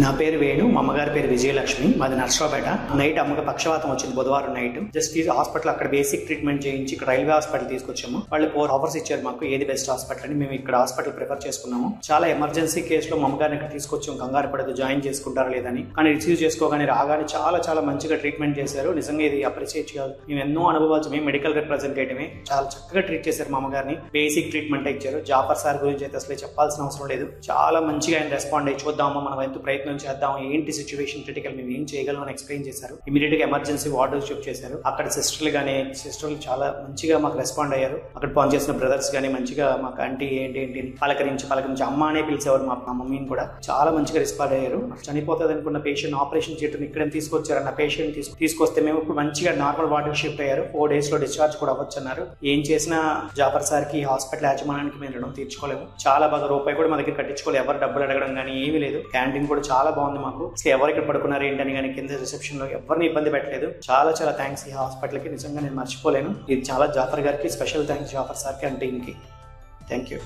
నా పేరు వేణు, మా అమ్మగారి పేరు విజయలక్ష్మి, మాది నర్సరావుపేట. నైట్ అమ్మకి పక్షవాతం వచ్చింది బుధవారం నైట్. జస్ట్ హాస్పిటల్ అక్కడ బేసిక్ ట్రీట్మెంట్ చేయించి ఇక్కడ రైల్వే హాస్పిటల్ తీసుకొచ్చాము. వాళ్ళు 4 ఆఫర్స్ ఇచ్చారు మాకు, ఏది బెస్ట్ హాస్పిటల్ అని. మేము ఇక్కడ హాస్పిటల్ ప్రిఫర్ చేసుకున్నాము. చాలా ఎమర్జెన్సీ కేసులో మా అమ్మగారిని ఇక్కడ తీసుకొచ్చాము, కంగారు పడదు జాయిన్ చేసుకుంటారా లేదని. కానీ రిసీవ్ చేసుకోగానే రాగానే చాలా మంచిగా ట్రీట్మెంట్ చేశారు. నిజంగా ఇది అప్రిషియేట్ చేయాలి. మేము ఎన్నో అనుభవాలు, మేము మెడికల్ రిప్రజెంటేటివ్, చాలా చక్కగా ట్రీట్ చేశారు మా అమ్మగారిని. బేసిక్ ట్రీట్మెంట్ ఇచ్చారు. జాఫర్ సార్ గురించి అయితే అసలు చెప్పాల్సిన అవసరం లేదు. చాలా మంచిగా ఆయన రెస్పాండ్ అయ్యి చూద్దామా మనం ఎంత ప్రయత్నం చేద్దాం, ఏంటి సిచ్యువేషన్ క్రిటికల్, మేము ఏం చేయగలం అని ఎక్స్ప్లెయిన్ చేశారు. ఇమీడియట్ గా ఎమర్జెన్సీ వార్డు షిఫ్ట్ చేశారు. అక్కడ సిస్టర్లు చాలా మంచిగా మాకు రెస్పాండ్ అయ్యారు. అక్కడ పనిచేసిన బ్రదర్స్ గానీ మంచిగా మాకు ఆంటీ ఏంటి పలకరించి అమ్మ అనే పిలిచేవారు. మా మమ్మీని కూడా చాలా మంచిగా రెస్పాండ్ అయ్యారు. చనిపోతుంది అనుకున్న పేషెంట్ ఆపరేషన్ చేయడం ఇక్కడ తీసుకొచ్చారన్న పేషెంట్ తీసుకొస్తే మేము ఇప్పుడు మంచిగా నార్మల్ వార్డు షిఫ్ట్ అయ్యారు. 4 days లో డిశ్చార్జ్ కూడా అవ్వచ్చు అన్నారు. ఏం చేసినా జాఫర్ సార్ కి హాస్పిటల్ యాజమాన్యానికి మేము రుణం తీర్చుకోలేము. చాలా బాగా రూపాయి కూడా మా దగ్గర కట్టించుకోలేదు. ఎవరు డబ్బులు అడగడం కానీ ఏమీ లేదు. క్యాంటీన్ కూడా చాలా బాగుంది మాకు. అసలు ఎవరు ఇక్కడ పడుకున్నారు ఏంటని కానీ కింద రిసెప్షన్ లో ఎవరిని ఇబ్బంది పెట్టలేదు. చాలా థ్యాంక్స్ ఈ హాస్పిటల్ కి. నిజంగా నేను మర్చిపోలేను. ఇది చాలా జాఫర్ గారికి స్పెషల్ థ్యాంక్స్, జాఫర్ సార్ కి అండ్ టీమ్ కి. Thank you.